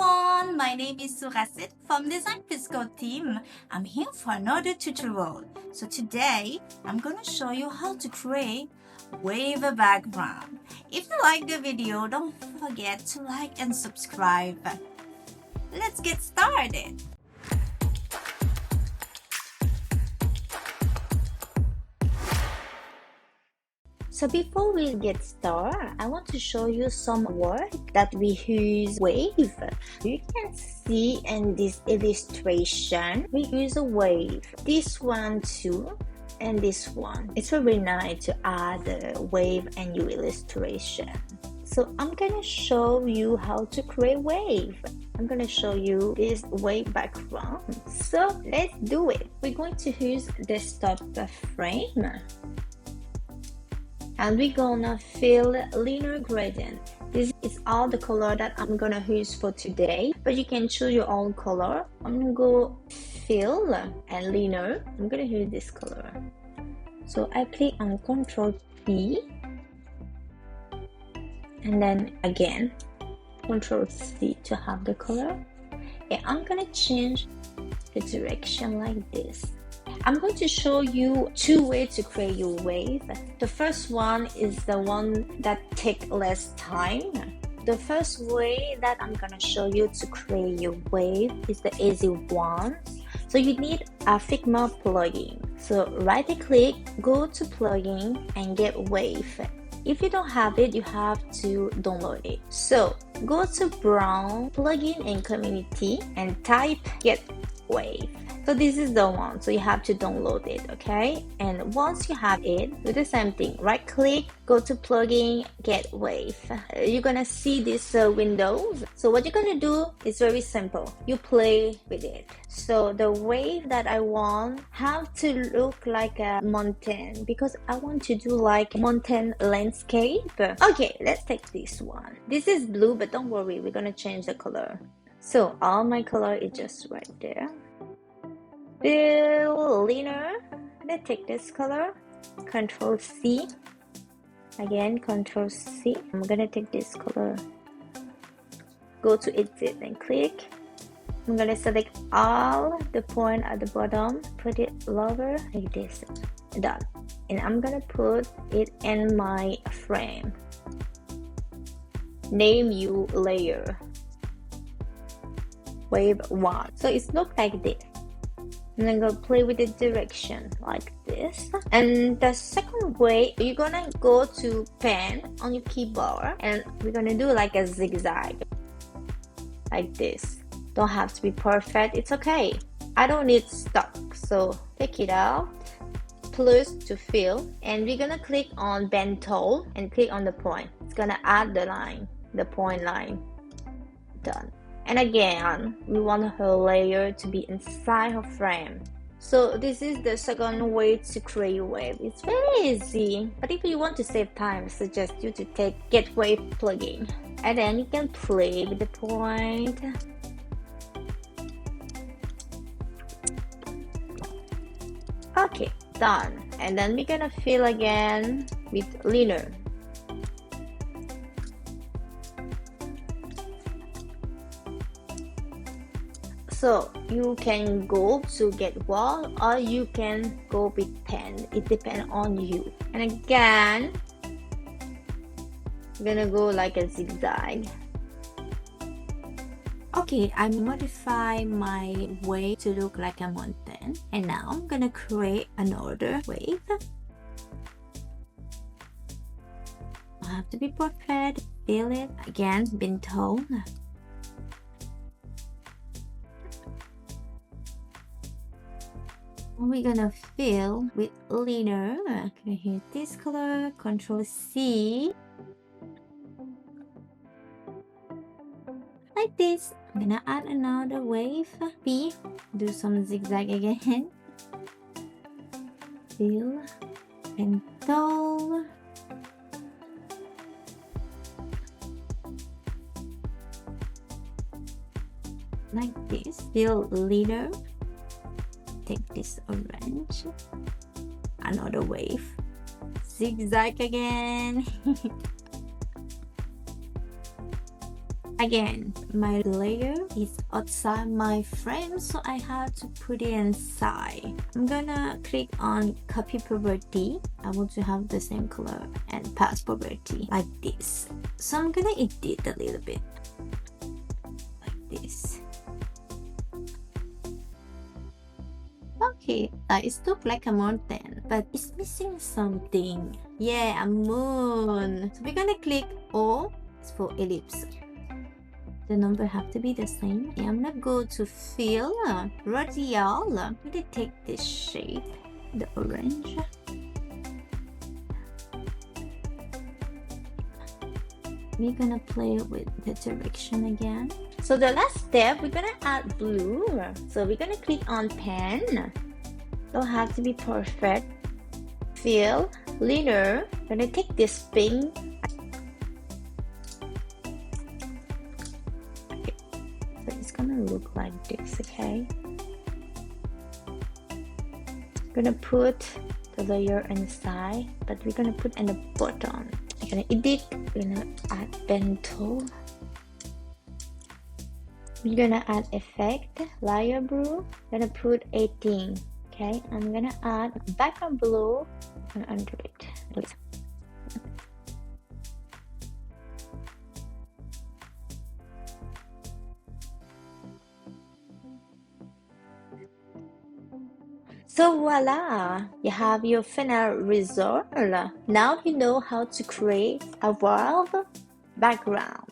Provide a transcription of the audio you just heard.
everyone, my name is Surasit from Design Fiscal team. I'm here for another tutorial. So today, I'm going to show you how to create wave background. If you like the video, don't forget to like and subscribe. Let's get started. So before we get started, I want to show you some work that we use wave. You can see in this illustration, we use a wave. This one too, and this one. It's very nice to add a wave and your illustration. So I'm gonna show you how to create wave. I'm gonna show you this wave background. So let's do it. We're going to use the starter frame. And we're gonna fill linear gradient. This is all the color that I'm gonna use for today, but you can choose your own color. I'm gonna go fill and linear. I'm gonna use this color. So I click on Ctrl P and then again Ctrl C to have the color. And I'm gonna change the direction like this. I'm going to show you two ways to create your wave. The first one is the one that takes less time. The first way that I'm going to show you to create your wave is the easy one. So you need a Figma plugin. So right click, go to plugin and get wave. If you don't have it, you have to download it. So go to Brown, plugin and community and type get wave. So this is the one, so you have to download it, okay? And once you have it, do the same thing. Right click, go to plugin, get wave. You're gonna see this windows. So what you're gonna do is very simple. You play with it. So the wave that I want have to look like a mountain because I want to do like mountain landscape. Okay, let's take this one. This is blue, but don't worry, we're gonna change the color. So all my color is just right there. Fill linear. Let's take this color. Ctrl C. Again, Ctrl C. I'm gonna take this color. Go to edit and click. I'm gonna select all the point at the bottom. Put it lower like this. Done. And I'm gonna put it in my frame. Name you layer. Wave 1. So it's look like this. And then go play with the direction like this. And the second way, you're gonna go to pen on your keyboard and we're gonna do like a zigzag like this. Don't have to be perfect, it's okay. I don't need stock, so take it out. Plus to fill, and we're gonna click on pen tool and click on the point. It's gonna add the line, the point line. Done. And again, we want her layer to be inside her frame. So this is the second way to create a wave. It's very easy, but if you want to save time, I suggest you to take Get Wave plugin. And then you can play with the point. Okay, done. And then we're gonna fill again with linear. So you can go to get wall or you can go with pen. It depends on you. And again, I'm gonna go like a zigzag. Okay, I modify my wave to look like a mountain. And now I'm gonna create another wave. I have to be perfect. Fill it again, bin tone. We're gonna fill with linear. I'm gonna hit this color, Ctrl C. Like this. I'm gonna add another wave. P. Do some zigzag again. Fill and tall. Like this. Fill linear. Take this orange, another wave, zigzag again. Again, my layer is outside my frame, so I have to put it inside. I'm gonna click on copy property. I want to have the same color and path property like this. So I'm gonna edit a little bit like this. Okay, it looks like a mountain, but it's missing something. Yeah, a moon. So we're gonna click O for ellipse. The number have to be the same. And I'm gonna go to fill, radial. I'm gonna take this shape, the orange. We're gonna play with the direction again. So the last step, we're gonna add blue. So we're gonna click on pen. Don't have to be perfect. Fill, leader. I'm gonna take this pink. Okay. So it's gonna look like this, okay? I'm gonna put the layer inside, but we're gonna put in the bottom. I'm gonna edit. We're gonna add pen tool. We're gonna add effect, layer blue. I'm gonna put 18. Okay, I'm gonna add background blue and under it. So voila, you have your final result. Now you know how to create a wild background.